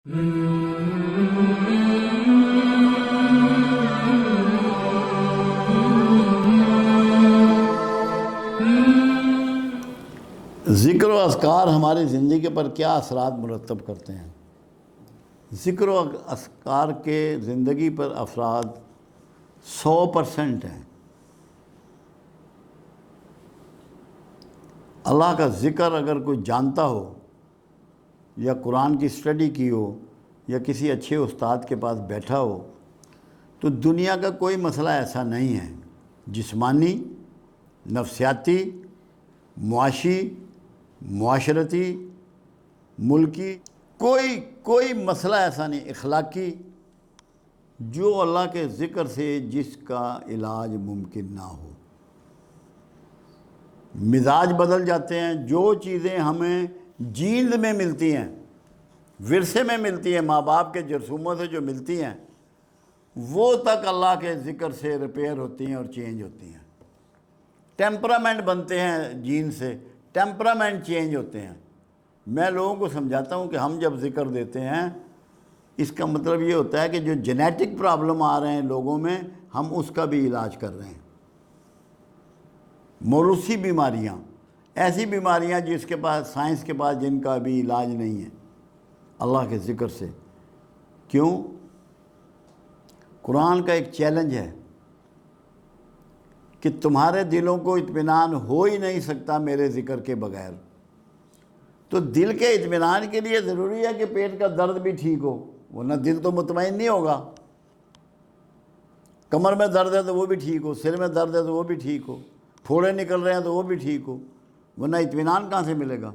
ذکر و اذکار ہماری زندگی پر کیا اثرات مرتب کرتے ہیں؟ ذکر و اذکار کے زندگی پر اثرات 100% ہیں۔ اللہ کا ذکر اگر کوئی جانتا ہو یا قرآن کی اسٹڈی کی ہو یا کسی اچھے استاد کے پاس بیٹھا ہو تو دنیا کا کوئی مسئلہ ایسا نہیں ہے، جسمانی، نفسیاتی، معاشی، معاشرتی، ملکی، کوئی مسئلہ ایسا نہیں، اخلاقی، جو اللہ کے ذکر سے جس کا علاج ممکن نہ ہو۔ مزاج بدل جاتے ہیں، جو چیزیں ہمیں جیند میں ملتی ہیں، ورثے میں ملتی ہیں، ماں باپ کے جرثوموں سے جو ملتی ہیں، وہ تک اللہ کے ذکر سے ریپیئر ہوتی ہیں اور چینج ہوتی ہیں۔ ٹیمپرامنٹ بنتے ہیں جین سے، ٹیمپرامنٹ چینج ہوتے ہیں۔ میں لوگوں کو سمجھاتا ہوں کہ ہم جب ذکر دیتے ہیں، اس کا مطلب یہ ہوتا ہے کہ جو جینیٹک پرابلم آ رہے ہیں لوگوں میں، ہم اس کا بھی علاج کر رہے ہیں۔ موروثی بیماریاں، ایسی بیماریاں جس کے پاس سائنس کے پاس جن کا بھی علاج نہیں ہے، اللہ کے ذکر سے۔ کیوں؟ قرآن کا ایک چیلنج ہے کہ تمہارے دلوں کو اطمینان ہو ہی نہیں سکتا میرے ذکر کے بغیر۔ تو دل کے اطمینان کے لیے ضروری ہے کہ پیٹ کا درد بھی ٹھیک ہو، ورنہ دل تو مطمئن نہیں ہوگا۔ کمر میں درد ہے تو وہ بھی ٹھیک ہو، سر میں درد ہے تو وہ بھی ٹھیک ہو، پھوڑے نکل رہے ہیں تو وہ بھی ٹھیک ہو، ورنہ اطمینان کہاں سے ملے گا؟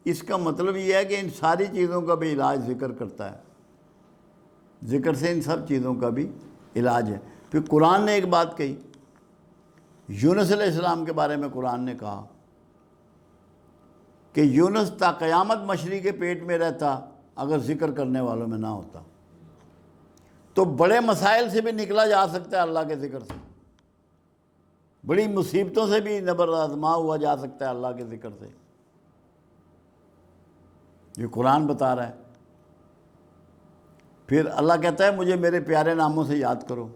اس کا مطلب یہ ہے کہ ان ساری چیزوں کا بھی علاج ذکر کرتا ہے۔ ذکر سے ان سب چیزوں کا بھی علاج ہے۔ پھر قرآن نے ایک بات کہی، یونس علیہ السلام کے بارے میں قرآن نے کہا کہ یونس تا قیامت مچھلی کے پیٹ میں رہتا اگر ذکر کرنے والوں میں نہ ہوتا۔ تو بڑے مسائل سے بھی نکلا جا سکتا ہے اللہ کے ذکر سے، بڑی مصیبتوں سے بھی نبر آزما ہوا جا سکتا ہے اللہ کے ذکر سے۔ یہ قرآن بتا رہا ہے۔ پھر اللہ کہتا ہے مجھے میرے پیارے ناموں سے یاد کرو،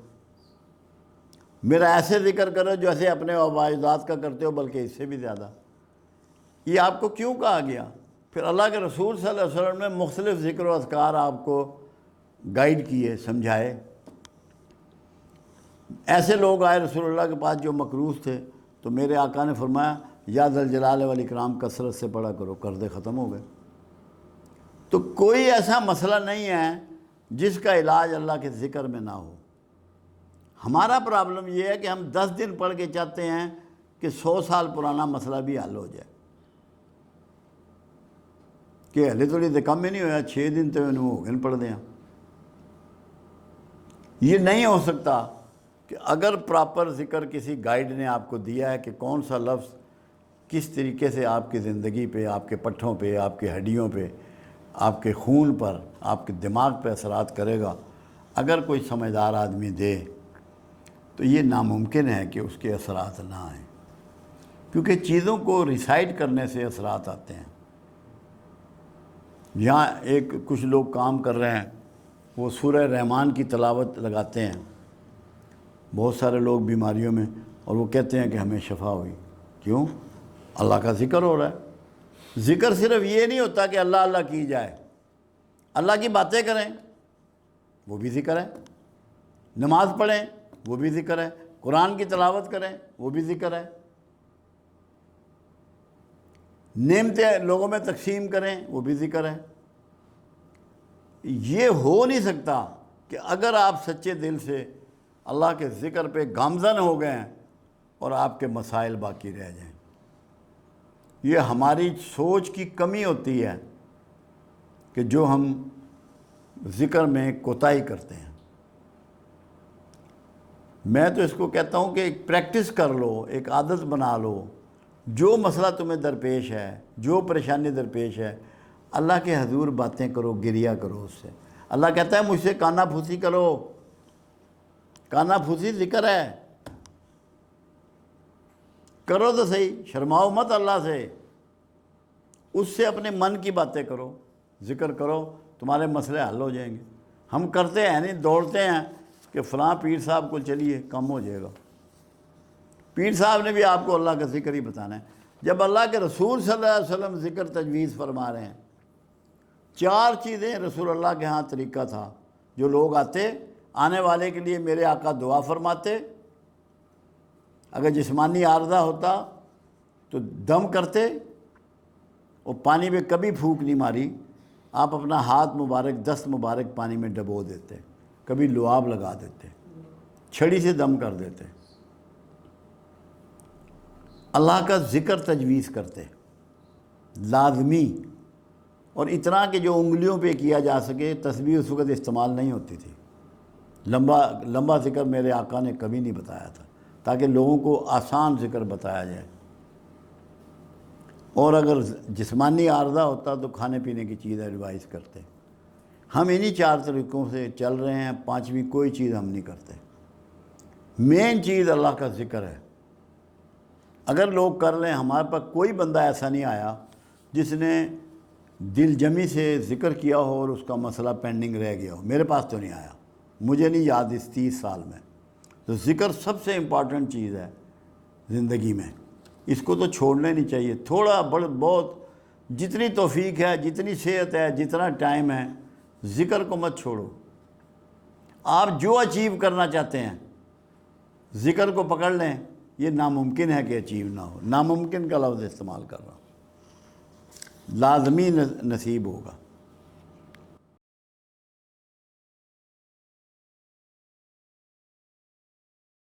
میرا ایسے ذکر کرو جیسے اپنے عبادات کا کرتے ہو، بلکہ اس سے بھی زیادہ۔ یہ آپ کو کیوں کہا گیا؟ پھر اللہ کے رسول صلی اللہ علیہ وسلم نے مختلف ذکر و اذکار آپ کو گائیڈ کیے، سمجھائے۔ ایسے لوگ آئے رسول اللہ کے پاس جو مکروث تھے، تو میرے آقا نے فرمایا یا ذا الجلال والاکرام کثرت سے پڑھا کرو، قرضے ختم ہو گئے۔ تو کوئی ایسا مسئلہ نہیں ہے جس کا علاج اللہ کے ذکر میں نہ ہو۔ ہمارا پرابلم یہ ہے کہ ہم 10 دن پڑھ کے چاہتے ہیں کہ 100 سال پرانا مسئلہ بھی حل ہو جائے، کہ ہلے تھوڑی تو کم ہی نہیں ہویا، 6 دن تو انہوں ہو گئے پڑھ دیا۔ یہ نہیں ہو سکتا کہ اگر پراپر ذکر کسی گائیڈ نے آپ کو دیا ہے کہ کون سا لفظ کس طریقے سے آپ کی زندگی پہ، آپ کے پٹھوں پہ، آپ کی ہڈیوں پہ، آپ کے خون پر، آپ کے دماغ پہ اثرات کرے گا، اگر کوئی سمجھدار آدمی دے تو یہ ناممکن ہے کہ اس کے اثرات نہ آئیں، کیونکہ چیزوں کو ریسائٹ کرنے سے اثرات آتے ہیں۔ یہاں کچھ لوگ کام کر رہے ہیں، وہ سورہ رحمان کی تلاوت لگاتے ہیں، بہت سارے لوگ بیماریوں میں، اور وہ کہتے ہیں کہ ہمیں شفا ہوئی۔ کیوں؟ اللہ کا ذکر ہو رہا ہے۔ ذکر صرف یہ نہیں ہوتا کہ اللہ اللہ کی جائے، اللہ کی باتیں کریں وہ بھی ذکر ہے، نماز پڑھیں وہ بھی ذکر ہے، قرآن کی تلاوت کریں وہ بھی ذکر ہے، نعمتیں لوگوں میں تقسیم کریں وہ بھی ذکر ہے۔ یہ ہو نہیں سکتا کہ اگر آپ سچے دل سے اللہ کے ذکر پہ گامزن ہو گئے ہیں اور آپ کے مسائل باقی رہ جائیں۔ یہ ہماری سوچ کی کمی ہوتی ہے کہ جو ہم ذکر میں کوتاہی کرتے ہیں۔ میں تو اس کو کہتا ہوں کہ ایک پریکٹس کر لو، ایک عادت بنا لو۔ جو مسئلہ تمہیں درپیش ہے، جو پریشانی درپیش ہے، اللہ کے حضور باتیں کرو، گریا کرو اس سے۔ اللہ کہتا ہے مجھ سے کانا پھوسی کرو، کانا پھوسی ذکر ہے، کرو تو صحیح، شرماؤ مت اللہ سے، اس سے اپنے من کی باتیں کرو، ذکر کرو، تمہارے مسئلے حل ہو جائیں گے۔ ہم کرتے ہیں نہیں، دوڑتے ہیں کہ فلاں پیر صاحب کو چلیے کم ہو جائے گا۔ پیر صاحب نے بھی آپ کو اللہ کا ذکر ہی بتانا ہے۔ جب اللہ کے رسول صلی اللہ علیہ وسلم ذکر تجویز فرما رہے ہیں، 4 چیزیں رسول اللہ کے ہاں طریقہ تھا۔ جو لوگ آنے والے کے لیے میرے آقا دعا فرماتے، اگر جسمانی عارضہ ہوتا تو دم کرتے، اور پانی میں کبھی پھونک نہیں ماری، آپ اپنا ہاتھ مبارک، دست مبارک پانی میں ڈبو دیتے، کبھی لعاب لگا دیتے، چھڑی سے دم کر دیتے، اللہ کا ذکر تجویز کرتے لازمی، اور اتنا کہ جو انگلیوں پہ کیا جا سکے۔ تسبیح اس وقت استعمال نہیں ہوتی تھی، لمبا ذکر میرے آقا نے کبھی نہیں بتایا تھا، تاکہ لوگوں کو آسان ذکر بتایا جائے۔ اور اگر جسمانی عارضہ ہوتا تو کھانے پینے کی چیزیں ریوائز کرتے۔ ہم انہی 4 طریقوں سے چل رہے ہیں، 5ویں کوئی چیز ہم نہیں کرتے۔ مین چیز اللہ کا ذکر ہے۔ اگر لوگ کر لیں، ہمارے پاس کوئی بندہ ایسا نہیں آیا جس نے دل جمی سے ذکر کیا ہو اور اس کا مسئلہ پینڈنگ رہ گیا ہو۔ میرے پاس تو نہیں آیا، مجھے نہیں یاد اس 30 سال میں۔ تو ذکر سب سے امپورٹنٹ چیز ہے زندگی میں، اس کو تو چھوڑنا نہیں چاہیے۔ تھوڑا بہت جتنی توفیق ہے، جتنی صحت ہے، جتنا ٹائم ہے، ذکر کو مت چھوڑو۔ آپ جو اچیو کرنا چاہتے ہیں ذکر کو پکڑ لیں، یہ ناممکن ہے کہ اچیو نہ ہو۔ ناممکن کا لفظ استعمال کر رہا ہوں، لازمی نصیب ہوگا۔